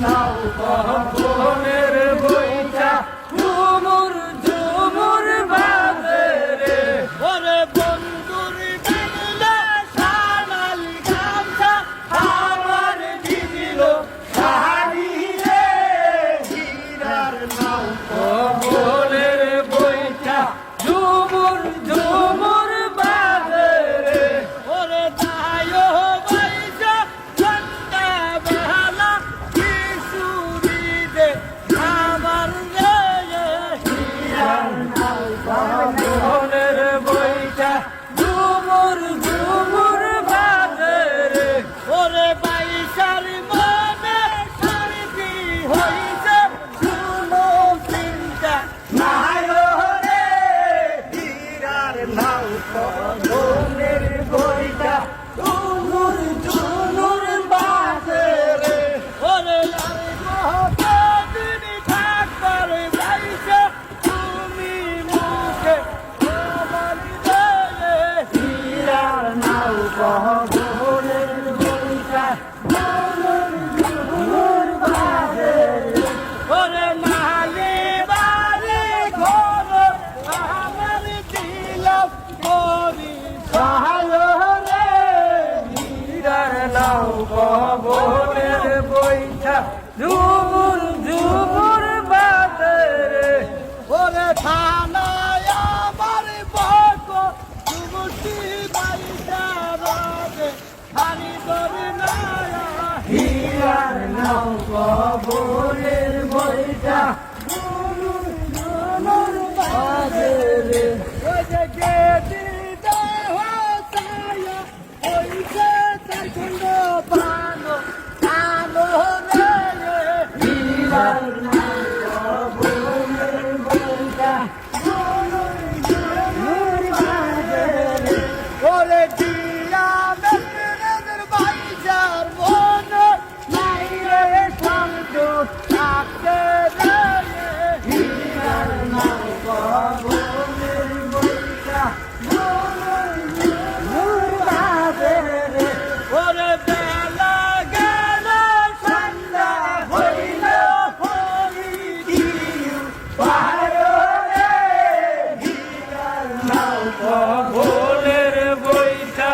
নাও কবনের বইটা ঝুমুর ঝুমুর বাজে রে ওরে বন্ধুর বাংলা সানাল গামছা আমার দিদিল শাড়ি রে হীরার নাও কবনের বইটা ঝুমুর ঝুমুর বাজে রে ওরে দায়ো বাইজা ঠান্ডা বেলা কিশোরী দে আমার রে হীরার নাও কবনের বইটা ঝুমুর ঝুমুর বাজে রে ওরে বাইশার মনে শান্তি হইছে শুনো চিন্তা নাই রে হীরার নাও কবনের বইটা ঝুমুর ঝুমুর বাজে রে ওরে দিন থাকবার বাইশে তুমি মুখে বলি রে হীরার নাও কবনের বইটা ঝুমুর ঝুমুর বাজে রে ওরে নালে বাড়ি ঘর আমার দিলাম করি সহায় রে হীরার নাও কবনের বইটা ঝুমুর ঝুমুর বাজে রে ওরে থানায় আমার বক ঝুমুরটি বাইটা রাজে হানি ধরে না হীরার নাও কবনের বইটা ঝুমুর ঝুমুর বাজে রে ওই যে গেদি দেহ ছায়া ওইছে চার খণ্ড পানো কালো রে হীরার নাও কবনের বইটা ঝুমুর ঝুমুর বাজে রে ওরে দিয়া মেঘের বাইজার মন নাই রে শান্ত থাকতে রে হীরার নাও কবনের বইটা ঝুমুর ঝুমুর বাজে রে ওরে বেলা গেল সন্ধ্যা হইল হরি দিও পার রে হীরার নাও কবনের বইটা